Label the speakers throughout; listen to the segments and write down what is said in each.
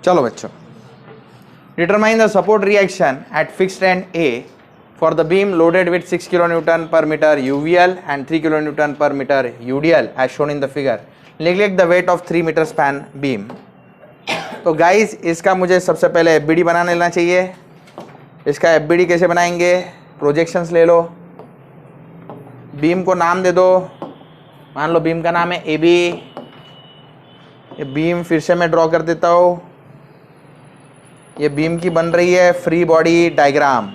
Speaker 1: चलो बच्चों, determine the support reaction at fixed and A for the beam loaded with 6 kilonewton per meter UVL and 3 kilonewton per meter UDL as shown in the figure. Neglect the weight of 3 meter span beam. तो guys इसका मुझे सबसे पहले FBD बना लेना चाहिए। इसका FBD कैसे बनाएंगे? प्रोजेक्शंस ले लो, बीम को नाम दे दो, मान लो बीम का नाम है AB। ये बीम फिर से मैं ड्रॉ कर देता हूँ। ये बीम की बन रही है फ्री बॉडी डायग्राम।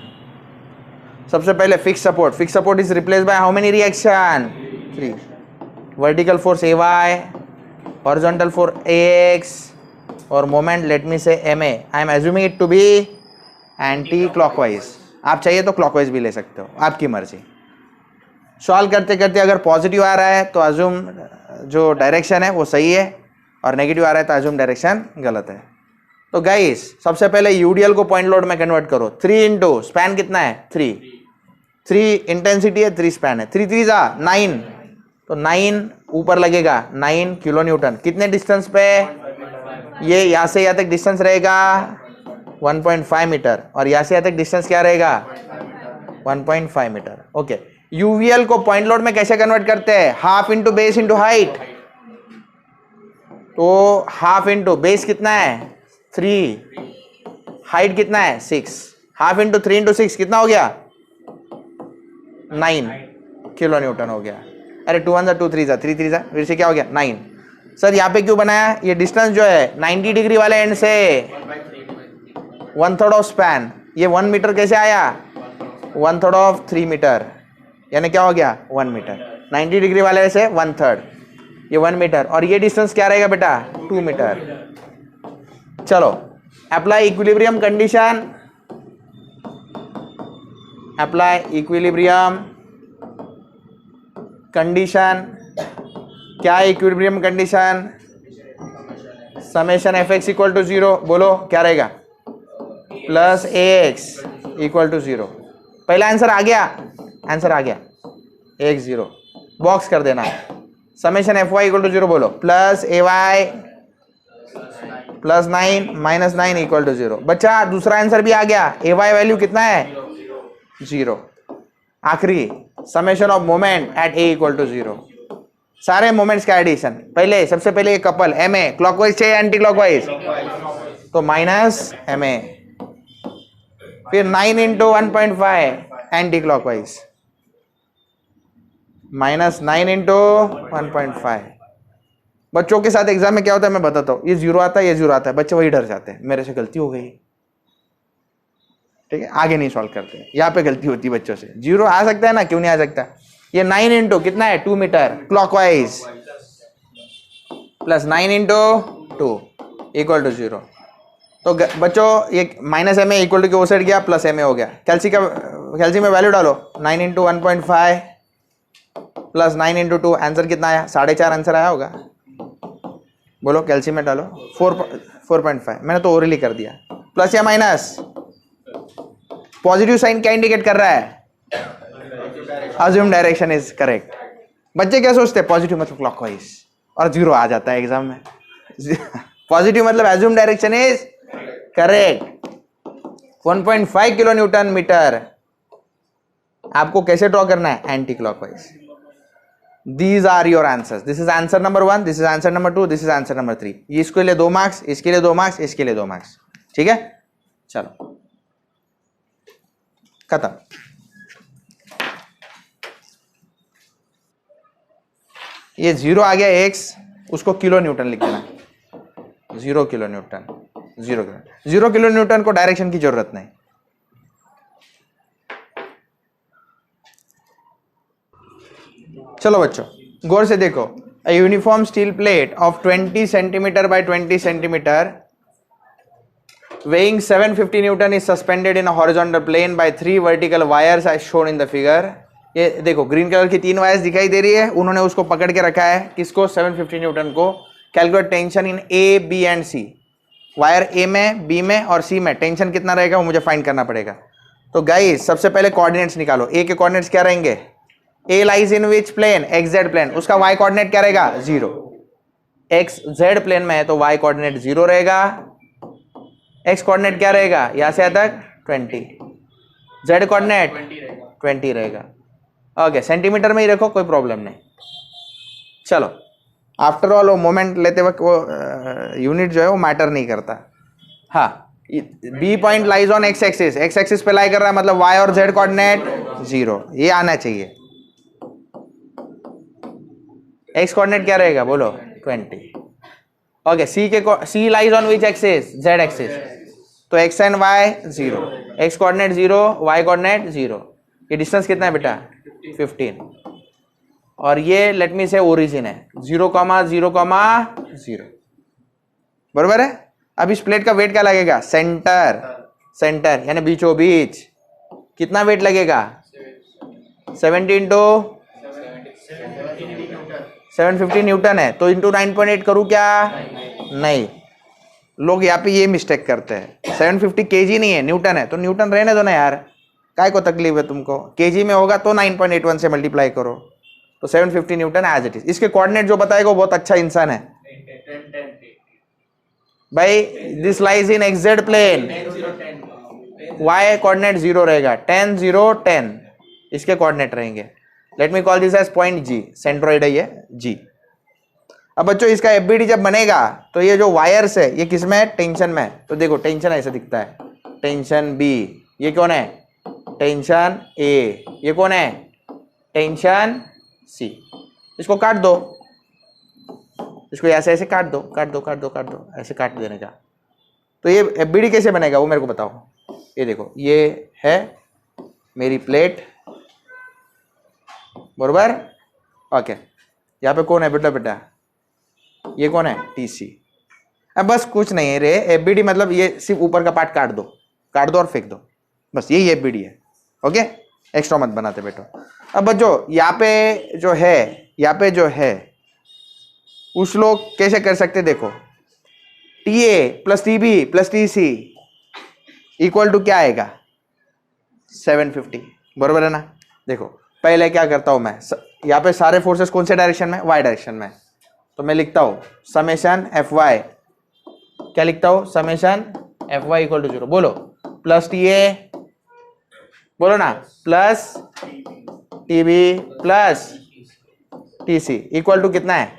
Speaker 1: सबसे पहले fix support is replace by how many reaction? 3। Vertical force AY, horizontal force AX और moment let me say MA। I am assuming it to be anticlockwise. आप चाहिए तो क्लॉकवाइज भी ले सकते हो, आपकी मर्जी। सॉल्व करते करते अगर पॉजिटिव आ रहा है तो अज्यूम जो डायरेक्शन है वो सही है, और नेगेटिव आ रहा है तो अज्यूम डायरेक्शन गलत है। तो गाइस सबसे पहले यूडीएल को पॉइंट लोड में कन्वर्ट करो। 3 इंटू स्पैन कितना है? 3 इंटेंसिटी है, 3 स्पैन है। 3 3 9, तो 9 ऊपर लगेगा 9 किलो न्यूटन। कितने डिस्टेंस पे? ये यहाँ से यहाँ तक डिस्टेंस रहेगा 1.5 मीटर, और यहाँ से यहाँ तक डिस्टेंस क्या रहेगा? 1.5 मीटर। ओके, यूवीएल को पॉइंट लोड में कैसे कन्वर्ट करते हैं? Half into base into height. तो हाफ इंटू बेस कितना है? 3, हाइट कितना है? 6। हाफ इंटू 3 इंटू 6 कितना हो गया? 9 किलो न्यूटन हो गया। अरे 2 1 2 3 3 3 फिर से क्या हो गया? 9। सर यहाँ पे क्यों बनाया? ये डिस्टेंस जो है 90 डिग्री वाले एंड से 1/3 ऑफ स्पैन, ये 1 मीटर कैसे आया? 1/3 ऑफ 3 मीटर, यानी क्या हो गया? 1 मीटर। 90 डिग्री वाले से 1/3, ये 1 मीटर, और ये डिस्टेंस क्या रहेगा बेटा? 2 मीटर। चलो, apply equilibrium condition. Apply equilibrium condition. क्या है equilibrium condition? Summation fx equal to 0, बोलो क्या रहेगा? Plus ax equal to 0। पहला आंसर आ गया, आंसर आ गया, x 0 बॉक्स कर देना। समेशन fy इक्वल टू 0 बोलो, plus ay plus 9 minus 9 equal to 0। बच्चा दूसरा आंसर भी आ गया, ay वैल्यू कितना है? 0। आखिरी summation of moment at a equal to 0। सारे मोमेंट्स का एडिशन। पहले सबसे पहले ये कपल ma क्लॉकवाइज चाहिए एंटी क्लॉकवाइज, तो माइनस ma, फिर 9 into 1.5 anticlockwise, minus 9 into 1.5। बच्चों के साथ एग्जाम में क्या होता है मैं बताता हूँ, ये 0 आता है, ये 0 आता है, बच्चे वही डर जाते हैं, मेरे से गलती हो गई, ठीक है, आगे नहीं सॉल्व करते। यहाँ पे गलती होती है बच्चों से। 0 आ सकता है ना, क्यों नहीं आ सकता? ये 9 इंटू कितना है? 2 metre clockwise, plus 9 into 2 equal to 0। तो बच्चों ये minus m a equal to के वो साइड गया, प्लस एम ए हो गया। कैल्सी में वैल्यू डालो, 9 इंटू 1.5 प्लस 9 इंटू 2, आंसर कितना आया? 4.5 आंसर आया होगा। बोलो कैल्सी में डालो, 4.5। मैंने तो ओरली कर दिया। प्लस या माइनस? पॉजिटिव साइन क्या इंडिकेट कर रहा है? Assume direction is correct. बच्चे क्या सोचते हैं? पॉजिटिव मतलब क्लॉकवाइज, और 0 आ जाता है एग्जाम में। पॉजिटिव मतलब assume direction is correct. 1.5 kilo newton metre आपको कैसे ड्रॉ करना है? Anticlockwise. These are your answers. This is answer number 1, this is answer number 2, this is answer number 3. इसके लिए 2 मार्क्स, इसके लिए 2 मार्क्स, इसके लिए 2 मार्क्स, ठीक है? चलो खत्म। ये 0 आ गया x, उसको किलो न्यूटन लिख देना। 0 किलो न्यूटन, 0 किलो न्यूटन को डायरेक्शन की जरूरत नहीं। चलो बच्चों गौर से देखो, a uniform steel plate of 20 centimeter by 20 centimeter weighing 750 Newton is suspended in a horizontal plane by 3 vertical wires as shown in the figure. ये देखो ग्रीन कलर की 3 वायर्स दिखाई दे रही है, उन्होंने उसको पकड़ के रखा है, किसको? 750 न्यूटन को। Calculate tension in A B and C. Wire A में, बी में और सी में टेंशन कितना रहेगा वो मुझे फाइंड करना पड़ेगा। तो गाइस सबसे पहले कोऑर्डिनेट्स निकालो। ए के कोऑर्डिनेट्स क्या रहेंगे? A lies in which plane? X Z plane. उसका वाई कोऑर्डिनेट क्या रहेगा? 0। एक्स जेड प्लेन में है तो वाई कोऑर्डिनेट 0 रहेगा। एक्स कोऑर्डिनेट क्या रहेगा, यहाँ से यहाँ तक 20, जेड कोऑर्डिनेट 20 रहेगा। ओके, सेंटीमीटर में ही रखो, कोई प्रॉब्लम नहीं। चलो, आफ्टर ऑल वो मोमेंट लेते वक्त वो यूनिट जो है वो मैटर नहीं करता। हाँ, b point lies on x axis, x axis पे लाई कर रहा है, मतलब वाई और जेड कोऑर्डिनेट 0, ये आना चाहिए। एक्स कोऑर्डिनेट क्या रहेगा बोलो, 20। Okay, C lies on which axis, Z axis, तो X and Y 0, X coordinate 0, Y coordinate 0। ये डिस्टेंस कितना है बेटा, 15। और ये लेट मी से ओरिजिन है 0,0,0, बरोबर है। अब इस प्लेट का वेट क्या लगेगा, सेंटर, सेंटर यानी बीचों बीच, कितना वेट लगेगा, 70 × 750 न्यूटन है, तो इंटू 9.8 करूँ क्या, नहीं, लोग यहाँ पे ये मिस्टेक करते हैं। 750 केजी नहीं है, न्यूटन है, तो न्यूटन रहने दो ना यार, काय को तकलीफ है तुमको, केजी में होगा तो 9.81 से मल्टीप्लाई करो, तो 750 न्यूटन एज इट इज। इसके कोऑर्डिनेट जो बताएगा वो बहुत अच्छा इंसान है भाई। This lies in xz plane, y coordinate 0 रहेगा, 10 0 10 इसके कोऑर्डिनेट रहेंगे। Let me call this as point g, centroid है ये जी। अब बच्चों इसका एफबीडी जब बनेगा तो ये जो वायर्स है ये किस में है, टेंशन में है। तो देखो टेंशन ऐसे दिखता है, टेंशन बी, ये कौन है, टेंशन ए, ये कौन है, टेंशन सी। इसको काट दो, इसको ऐसे ऐसे काट दो, काट दो, काट दो, काट दो, ऐसे काट देने का। तो ये एफबीडी कैसे बनेगा वो मेरे को बताओ। ये देखो, ये है मेरी प्लेट, बरोबर। ओके, यहाँ पे कौन है बेटा, बेटा ये कौन है, टीसी। अब बस कुछ नहीं है रे, एफबीडी मतलब ये सिर्फ ऊपर का पार्ट काट दो, काट दो और फेंक दो, बस यही एफबीडी है। ओके, एक्स्ट्रा मत बनाते बेटो। अब बच्चों यहाँ पे जो है, यहाँ पे जो है उस लोग कैसे कर सकते, देखो t a plus t b plus t c equal to क्या आएगा, 750, बरोबर है ना। देखो पहले क्या करता हूं मैं, यहाँ पे सारे फोर्सेस कौन से डायरेक्शन में, वाई डायरेक्शन में, तो मैं लिखता हूं समेशन एफ वाई, क्या लिखता हूं, summation f y equal to 0, बोलो प्लस टी ए, बोलो ना, plus t b plus t c equal to कितना है,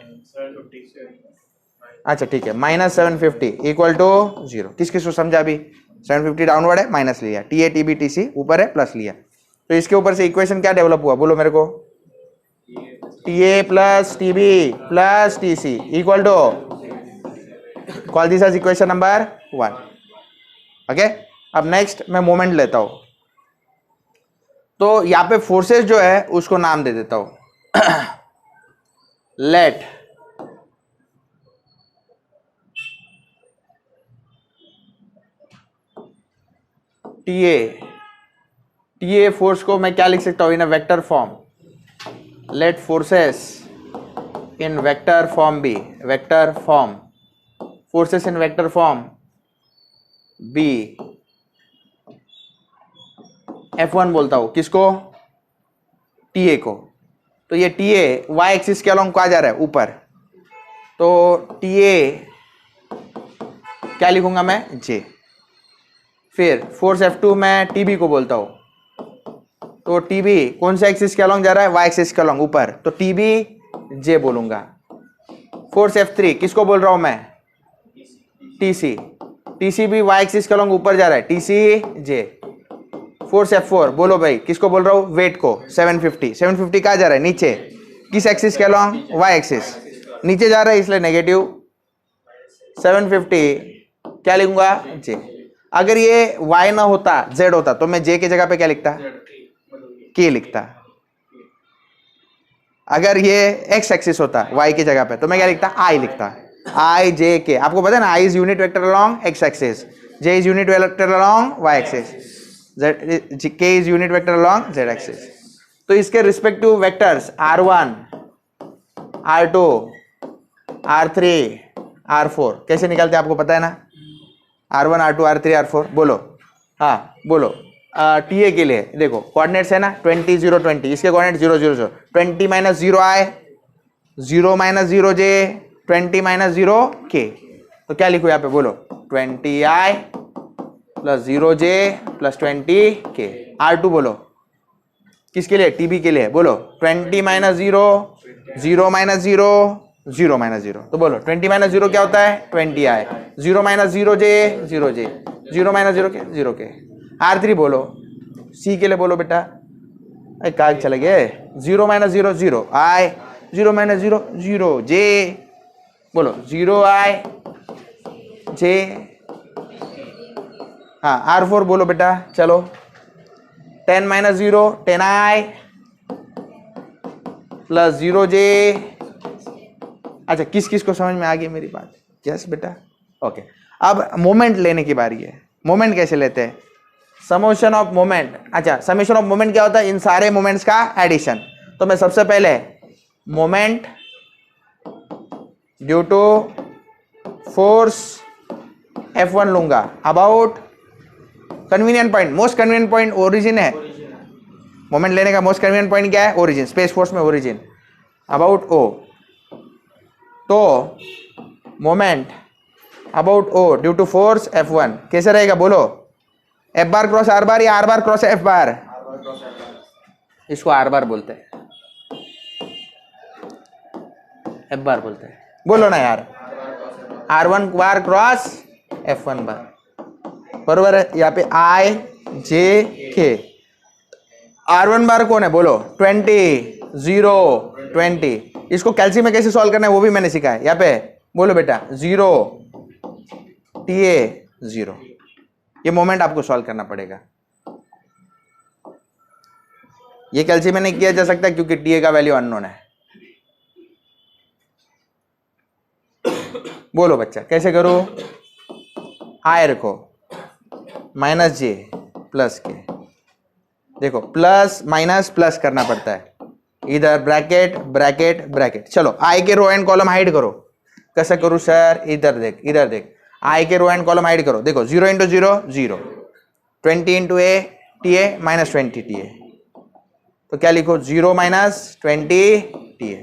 Speaker 1: अच्छा ठीक है, -750 इक्वल टू 0। किस किस को समझा अभी, 750 डाउनवर्ड है, माइनस लिया, t a t b t c ऊपर है, प्लस लिया, तो इसके ऊपर से इक्वेशन क्या डेवलप हुआ बोलो मेरे को, t a plus t b plus t c equal to, call this as equation number 1। Okay, अब नेक्स्ट मैं मोमेंट लेता हूं, तो यहां पे फोर्सेस जो है उसको नाम दे देता हूं लेट टी ए फोर्स को मैं क्या लिख सकता हूं, in a vector form, let forces in vector form be, vector form, forces in vector form be F1 बोलता हूं, किसको, टी ए को। तो ये टी ए वाई एक्सिस के अलोंग कहा जा रहा है, ऊपर, तो टी ए क्या लिखूंगा मैं, जे। फिर फोर्स F2 मैं टीबी को बोलता हूं, तो टीबी कौन से एक्सिस के अलोंग जा रहा है, वाई एक्सिस के अलोंग ऊपर, तो टीबी जे बोलूंगा। फोर्स F3 किसको बोल रहा हूं मैं, टीसी, टीसी भी वाई एक्सिस के अलोंग ऊपर जा रहा है, टीसी जे। फोर्स F4 बोलो भाई, किसको बोल रहा हूं, वेट को, 750, 750 कहाँ जा रहा है, नीचे, किस एक्सिस के अलोंग, वाई एक्सिस, नीचे जा रहा है इसलिए नेगेटिव, 750 क्या लिखूंगा, जे। अगर ये y ना होता, z होता, तो मैं j की जगह पे क्या लिखता, k लिखता। अगर ये x एक्सिस होता y की जगह पे, तो मैं क्या लिखता, i लिखता, i j k। आपको पता है ना, i is unit vector along x axis, j is unit vector along y axis, k is unit vector along z axis. तो इसके respective vectors r1 r2 r3 r4 कैसे निकालते हैं आपको पता है ना, R1 R2 R3 R4 बोलो, हाँ बोलो। टी ए के लिए देखो कोऑर्डिनेट्स है ना, 20 0 20, इसके कोऑर्डिनेट 0 0 0, 20 - 0 i, 0 - 0 j, 20 - 0 k। तो क्या लिखो यहाँ पे बोलो, 20i plus 0j plus 20k। R2 बोलो किसके लिए, TB के लिए, बोलो 20 माइनस 0, 0 माइनस 0, 0 माइनस 0, तो बोलो 20 माइनस 0 क्या होता है, 20i, 0 minus 0j, 0j, 0 minus 0k, 0k। R3 बोलो, C के लिए बोलो बेटा, काग चले गए, 0 माइनस 0, 0i, 0 माइनस 0, 0j, बोलो 0i j। हाँ R4 बोलो बेटा, चलो 10 माइनस 0, 10i प्लस 0j। अच्छा किस किस को समझ में आ गई मेरी बात, यस बेटा, ओके। अब मोमेंट लेने की बारी है। मोमेंट कैसे लेते हैं, समेशन ऑफ मोमेंट। अच्छा समेशन ऑफ मोमेंट क्या होता है, इन सारे मोमेंट्स का एडिशन। तो मैं सबसे पहले moment due to force F1 लूंगा about convenient point, most convenient point origin है। मोमेंट लेने का मोस्ट कन्वीनियंट पॉइंट क्या है, ओरिजिन, स्पेस फोर्स में ओरिजिन, अबाउट O। तो moment about O due to force F1 कैसे रहेगा, बोलो F bar cross R bar या R bar cross F bar, इसको R बार बोलते हैं, F बार बोलते हैं, बोलो ना यार, R1 बार क्रॉस F1 बार, बरोबर है। यहाँ पे I J K, R1 बार कौन है, बोलो 20, 0, 20। इसको कैल्सी में कैसे सॉल्व करना है वो भी मैंने सिखाया। यहाँ पे बोलो बेटा 0 TA 0, ये मोमेंट आपको सॉल्व करना पड़ेगा। ये कैल्सी में नहीं किया जा सकता क्योंकि TA का वैल्यू अननोन है। बोलो बच्चा कैसे करो, I रखो माइनस J प्लस के, देखो प्लस माइनस प्लस करना पड़ता है, इधर ब्रैकेट ब्रैकेट ब्रैकेट। चलो I के रो एंड कॉलम हाइड करो, कैसे करूं सर, इधर देख, इधर देख, I के रो एंड कॉलम हाइड करो, देखो 0 into 0 0, 20 into A TA minus 20 TA, तो क्या लिखो 0 माइनस 20 TA।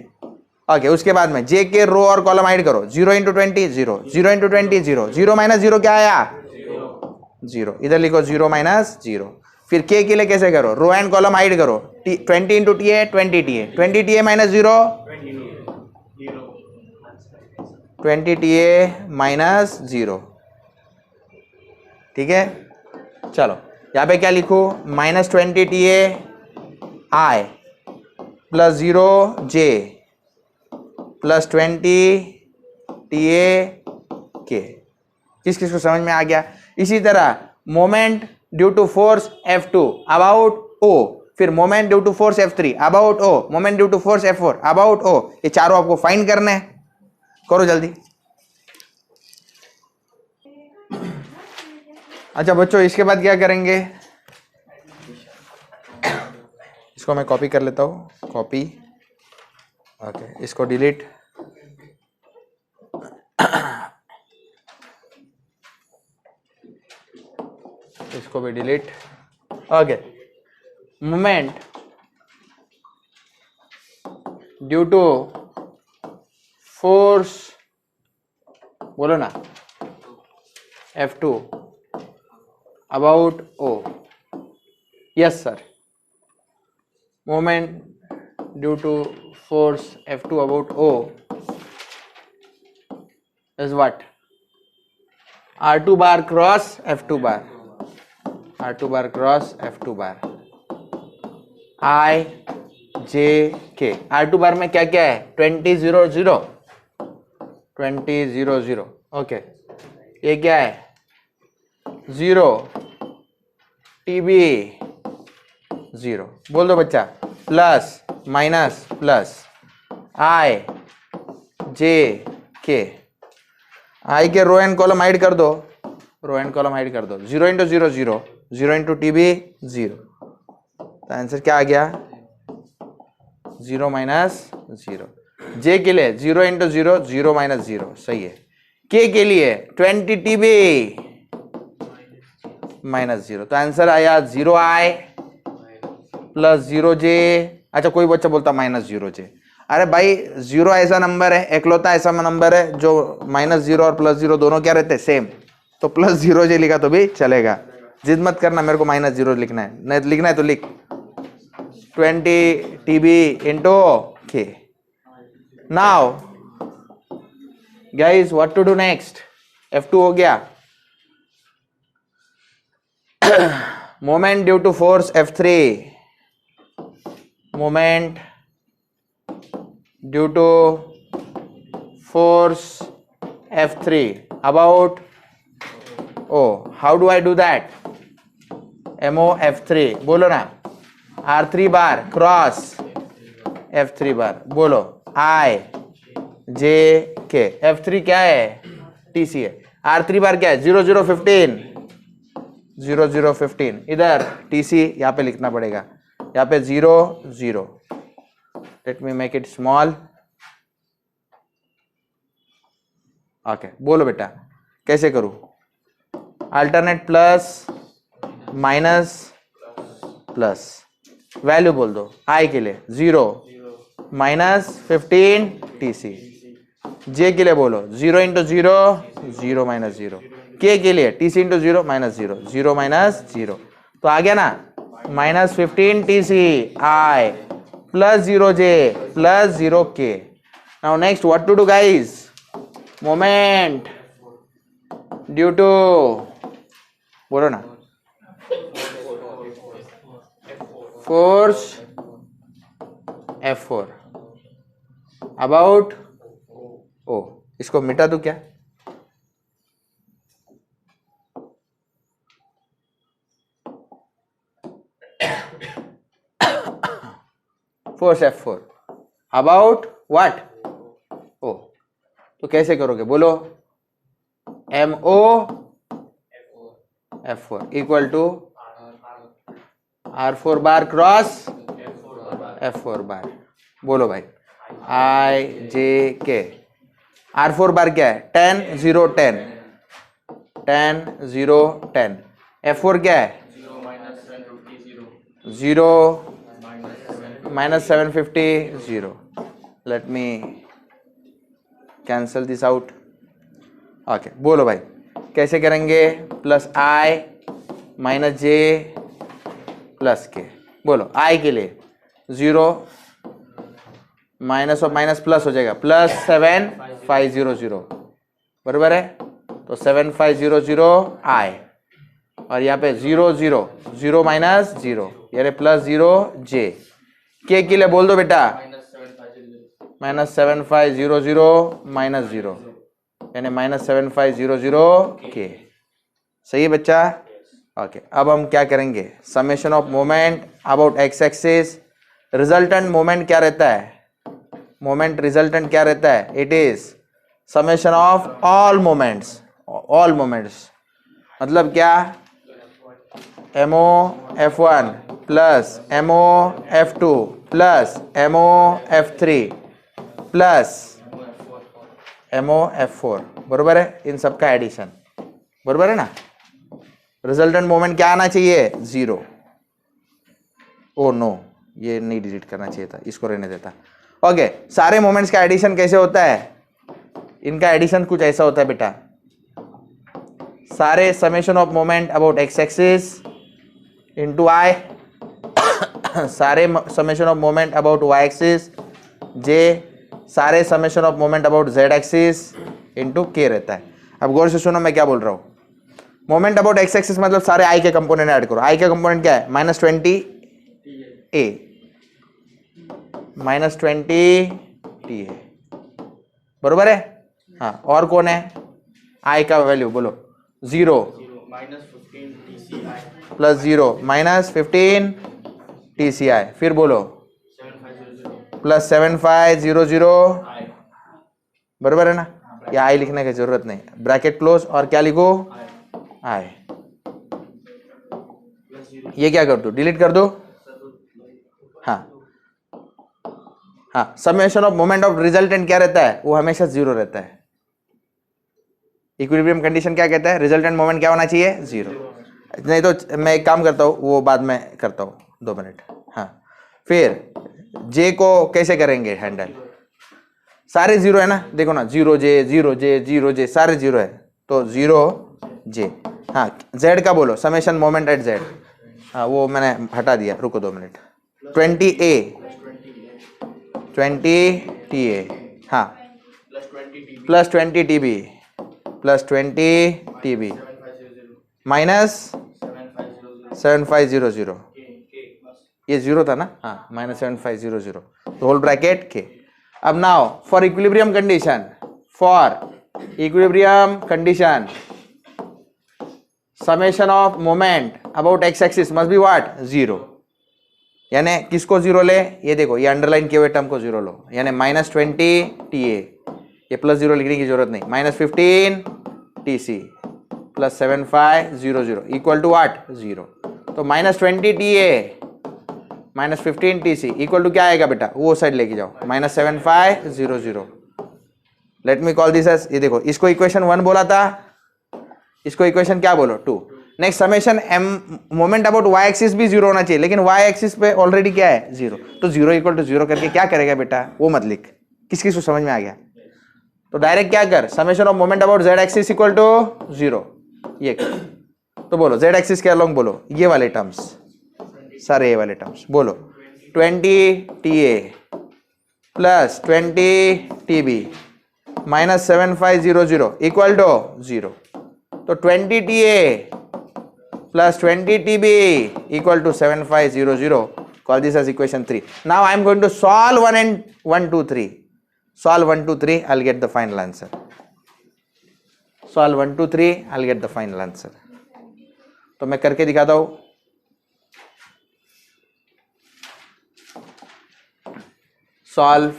Speaker 1: ओके उसके बाद में J के रो और कॉलम हाइड करो, 0 इंटू 20 0, 0 इंटू 20 0, 0 माइनस 0 क्या आया, 0, इधर लिखो 0 माइनस 0। फिर K के लिए कैसे करो, रो एंड कॉलम हाइड करो, 20 into TA 20 TA, 20 TA minus 0, 20 TA minus 0, ठीक है। चलो यहाँ पे क्या लिखो, minus 20 TA I plus 0 J plus 20 TA K। किस किस को समझ में आ गया। इसी तरह moment due to force F2 about O, फिर moment due to force F3 about O, moment due to force F4 about O, ये चारों आपको फाइंड करने हैं, करो जल्दी। अच्छा बच्चों इसके बाद क्या करेंगे, इसको मैं कॉपी कर लेता हूँ, कॉपी, ओके इसको डिलीट, इसको भी delete, okay. Moment due to force, बोलो ना F2 about O, yes sir, moment due to force F2 about O is what, R2 bar cross F2 bar, R2 bar cross F2 bar, I J K। R2 bar में क्या क्या है, 20 0 0, 20 0 0, okay. ये क्या है 0 TB 0, बोल दो बच्चा, plus minus plus I J K, I के रो एंड कॉलम हाइड कर दो, रो एंड कॉलम हाइड कर दो, 0 इंटू 0 0, 0 इंटू TB 0, तो आंसर क्या आ गया 0 माइनस 0। J के लिए 0 इंटू 0 0 माइनस 0, सही है। K के लिए 20 TB माइनस 0, तो आंसर आया 0I प्लस 0J। अच्छा कोई बच्चा बोलता माइनस 0J, अरे भाई 0 ऐसा नंबर है, एकलौता ऐसा नंबर है जो माइनस 0 और प्लस 0 दोनों क्या रहते हैं, सेम, तो प्लस 0J लिखा तो भी चलेगा। जिद मत करना मेरे को -0 लिखना है, नहीं लिखना है तो लिख 20 TB into K. Now guys what to do next? F2 हो गया. Moment due to force F3. Moment due to force F3 about O. How do I do that? MO F3 बोलो ना. R3 बार क्रॉस F3 बार बोलो. I J K. F3 क्या है? TC है. R3 बार क्या है? 0 0 15 0 0 15. इधर TC यहाँ पे लिखना पड़ेगा. यहाँ पे 0 0. Let me make it small. Okay बोलो बेटा कैसे करूँ? Alternate plus minus plus value बोल दो. I के लिए 0 -15 TC. J के लिए बोलो 0 × 0 0 - 0. K के लिए TC × 0 -0 0 - 0. तो आ गया ना -15 TC I plus 0 J plus 0 K. Now next what to do guys? Moment due to बोलो ना force F4 about O. इसको मिटा दूं क्या? force F4 about what? O. तो कैसे करोगे बोलो? MO F4 equal to R4 bar cross F4 बार. बोलो भाई I J K. R4 बार क्या है? 10 0 10 10 0 10. F4 क्या है? 0 -750 0. Let me cancel this out. Okay बोलो भाई कैसे करेंगे? Plus I -J plus K. बोलो I के लिए 0 माइनस और माइनस प्लस हो जाएगा +7500 बराबर है. तो 7500 I और यहाँ पे 0 0 0 - 0 यानी +0 J. K के लिए बोल दो बेटा -7500 -0 यानी -7500 K. सही है बच्चा? ओके अब हम क्या करेंगे? Summation of moment about x axis. Resultant moment क्या रहता है? मोमेंट रिजल्टेंट क्या रहता है? It is summation of all moments. All moments मतलब क्या? MO F1 plus MO F2 plus MO F3 plus MO F4 बरोबर है. इन सबका एडिशन बरोबर है ना. रिजल्टेंट मोमेंट क्या आना चाहिए? 0. ओ नो ये नहीं डिलीट करना चाहिए था, इसको रहने देता. ओके सारे मोमेंट्स का एडिशन कैसे होता है? इनका एडिशन कुछ ऐसा होता है बेटा. सारे summation of moment about x axis into I सारे summation of moment about y axis J सारे summation of moment about z axis into K रहता है. अब गौर से सुनो मैं क्या बोल रहा हूँ. मोमेंट अबाउट एक्स एक्सिस मतलब सारे I के कंपोनेंट ऐड करो. I के कंपोनेंट क्या है? -20 A -20 T है बरोबर है. हाँ और कौन है? I का वैल्यू बोलो 0 प्लस 0 -15 TCI. फिर बोलो +7500 बरोबर है ना. ये I लिखने की जरूरत नहीं. ब्रैकेट क्लोज और क्या लिखो? I. ये क्या कर दो? डिलीट कर दो. हाँ हाँ summation of moment of resultant क्या रहता है? वो हमेशा 0 रहता है. इक्विलिब्रियम कंडीशन क्या कहता है? रिजल्टेंट मोमेंट क्या होना चाहिए? 0. नहीं तो मैं एक काम करता हूँ वो बाद में करता हूँ 2 मिनट. हाँ फिर J को कैसे करेंगे हैंडल? सारे 0 है ना. देखो ना 0 J 0 J 0 J सारे 0 है. तो 0 J हाँ z का बोलो, समेशन मोमेंट एट z। हाँ वो मैंने हटा दिया, रुको 2 मिनट। 20a 20ta, हाँ plus 20tb plus 20tb minus 7500, ये जीरो था ना, हाँ माइनस 7500 तो होल ब्रैकेट के। अब now for equilibrium condition summation of moment about x axis must be what, 0। यानी किसको 0 ले, ये देखो ये अंडरलाइन किए हुए टर्म को 0 लो, यानी -20ta, ये प्लस 0 लिखने की जरूरत नहीं, -15tc plus 7500 equal to what, 0। तो -20ta -15tc इक्वल टू क्या आएगा बेटा, वो साइड लेके जाओ, -7500। Let me call this edge, ये देखो इसको इक्वेशन 1 बोला था, इसको इक्वेशन क्या बोलो, 2। Next summation m moment about y axis भी 0 होना चाहिए, लेकिन y एक्सिस पे ऑलरेडी क्या है, 0, तो 0 इक्वल टू 0 करके क्या करेगा बेटा, वो मत लिख, किस किस को समझ में आ गया। तो डायरेक्ट क्या कर, summation of moment about z axis equal to 0, ये कर। तो बोलो z एक्सिस के अलोंग बोलो ये वाले टर्म्स, सारे ये वाले टर्म्स बोलो, 20ta plus 20tb minus 7500 equal to 0। तो 20ta plus 20tb equal to 7500. Call this as equation 3. Now I am going to solve 1 2 3. Solve 1 2 3. I'll get the final answer. Solve 1 2 3. I'll get the final answer. तो मैं करके दिखाता हूं। Solve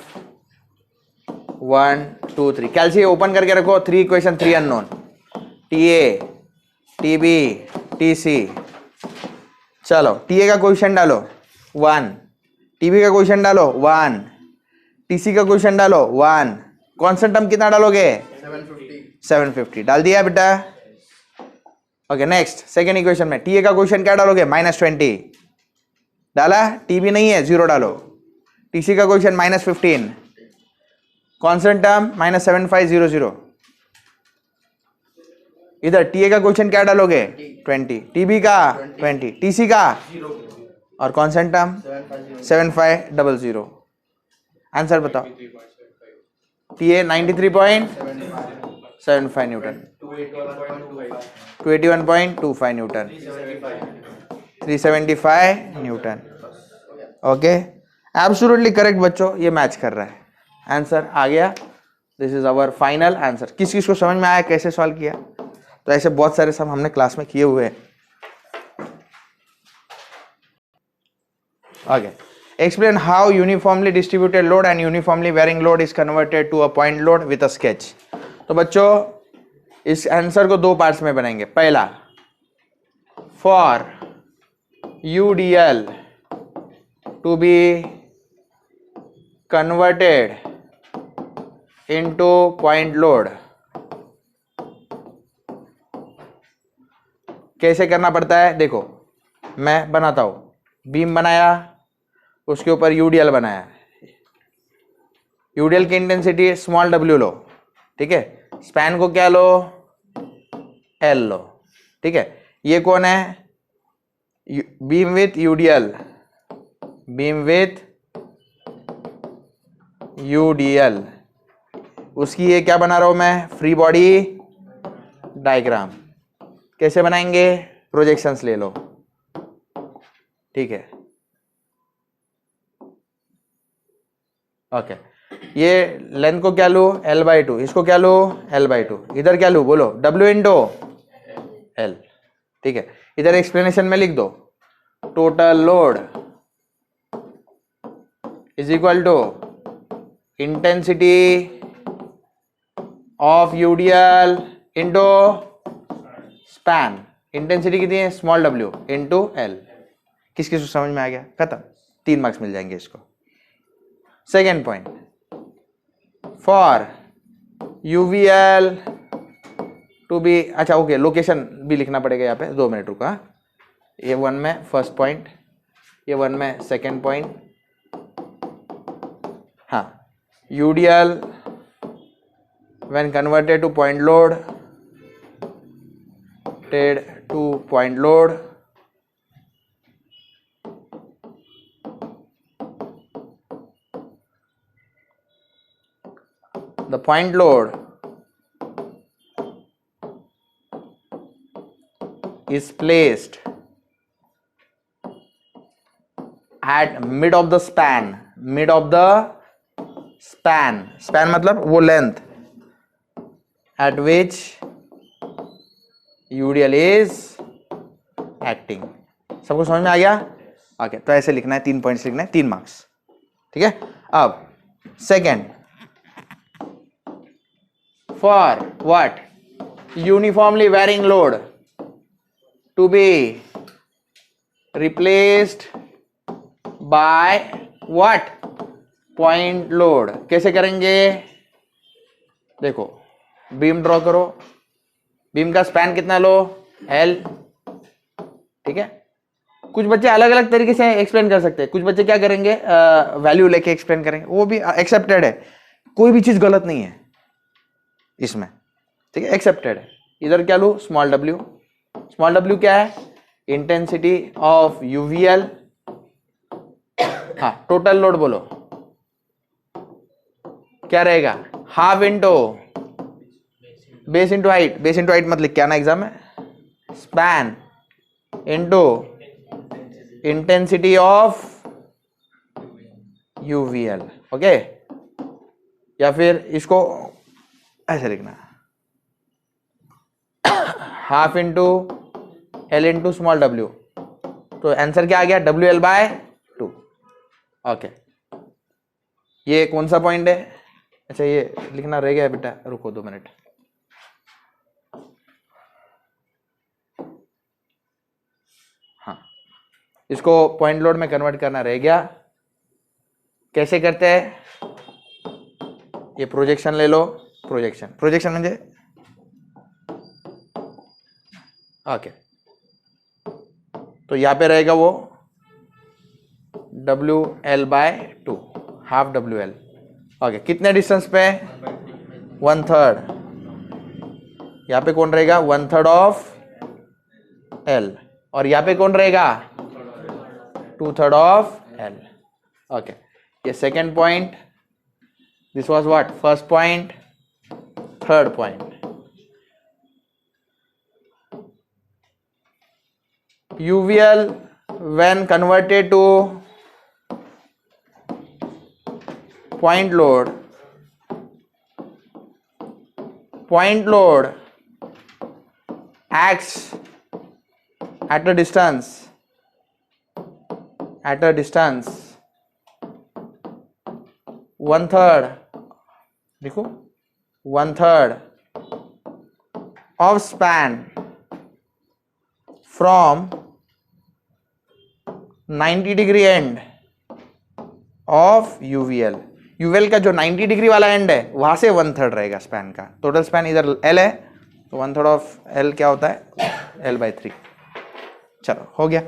Speaker 1: 1 2 3. कैलसी open करके रखो, 3 equation 3 unknown, TA TB TC। चलो TA का question डालो 1, TB का क्वेश्चन डालो 1, TC का क्वेश्चन डालो 1। कांस्टेंट टर्म कितना डालोगे, 750 डाल दिया बेटा। ओके नेक्स्ट सेकेंड इक्वेशन में TA का क्वेश्चन क्या डालोगे, -20 डाला, TB नहीं है 0 डालो। TC का क्वेश्चन -15, कांस्टेंट टर्म -7500। इधर TA का क्वेश्चन क्या डालोगे, 20, TB का 20, TC का और कांस्टेंट टर्म 7500। आंसर बताओ, TA 93.75 newton, 281.25 newton, 375 newton. Okay absolutely correct बच्चों, ये मैच कर रहा है, आंसर आ गया। This is our final answer. किस किस को समझ में आया कैसे सॉल्व किया, तो ऐसे बहुत सारे सम हमने क्लास में किए हुए हैं। Okay explain how uniformly distributed load and uniformly varying load is converted to a point load with a sketch. तो बच्चों इस आंसर को 2 पार्ट्स में बनाएंगे। पहला, for UDL to be converted into point load, कैसे करना पड़ता है देखो, मैं बनाता हूं। बीम बनाया, उसके ऊपर यूडीएल बनाया, यूडीएल की इंटेंसिटी स्मॉल w लो, ठीक है। स्पैन को क्या लो, L लो, ठीक है। ये कौन है, beam width UDL, beam width UDL, उसकी ये क्या बना रहा हूं मैं, फ्री बॉडी डायग्राम। कैसे बनाएंगे, प्रोजेक्शंस ले लो, ठीक है। ओके ये लेंथ को क्या लो, L/2, इसको क्या लो, L/2, इधर क्या लो बोलो, W इंटू L, ठीक है। इधर एक्सप्लेनेशन में लिख दो, total load is equal to intensity of UDL into span. Intensity कितनी है, स्मॉल w इंटू L। किस किस को समझ में आ गया, खत्म, 3 मार्क्स मिल जाएंगे इसको। Second point, for UVL to be, अच्छा ओके लोकेशन भी लिखना पड़ेगा यहाँ पे, 2 मिनट रुका। ये 1 में फर्स्ट पॉइंट, ये 1 में सेकेंड पॉइंट। हाँ UDL when converted two point load connected to point load. The point load is placed at mid of the span. Mid of the span. Span मतलब वो length at which UDL is acting. सबको समझ में आ गया? Okay, तो ऐसे लिखना है, 3 पॉइंट्स लिखना है, 3 मार्क्स. ठीक है. अब second, for what? Uniformly varying load to be replaced by what? Point load. कैसे करेंगे? देखो, बीम ड्रॉ करो. बीम का स्पैन कितना लो? L. ठीक है. कुछ बच्चे अलग अलग तरीके से एक्सप्लेन कर सकते हैं. कुछ बच्चे क्या करेंगे? वैल्यू लेके एक्सप्लेन करेंगे. वो भी एक्सेप्टेड है. कोई भी चीज गलत नहीं है इसमें. ठीक है, एक्सेप्टेड है. इधर क्या लो? Small W. स्मॉल डब्ल्यू क्या है? Intensity of UVL. हाँ, टोटल लोड बोलो क्या रहेगा? Half into base into height. Base into height मतलब क्या ना एग्जाम में? Span into intensity of UVL. Okay, या फिर इसको ऐसे लिखना, half into L into small W. तो आंसर क्या आ गया? WL/2. ओके, ये कौन सा पॉइंट है? अच्छा, ये लिखना रह गया बेटा, रुको 2 मिनट. हाँ, इसको पॉइंट लोड में कन्वर्ट करना रह गया. कैसे करते हैं? ये प्रोजेक्शन ले लो. प्रोजेक्शन म्हणजे ओके, तो यहां पे रहेगा वो WL/2, हाफ WL. ओके, कितने डिस्टेंस पे? 1/3. यहां पे कौन रहेगा? 1/3 ऑफ L. और यहां पे कौन रहेगा? 2/3 ऑफ L. ओके, ये second point. This was what? First point, third point. UVL when converted to point load acts at a distance 1/3. देखो, 1/3 of span from 90 degree end of UVL. UVL का जो 90 degree वाला and है वहां से 1/3 रहेगा span का. टोटल स्पैन इधर L है, तो 1/3 ऑफ L क्या होता है? L/3. चलो, हो गया.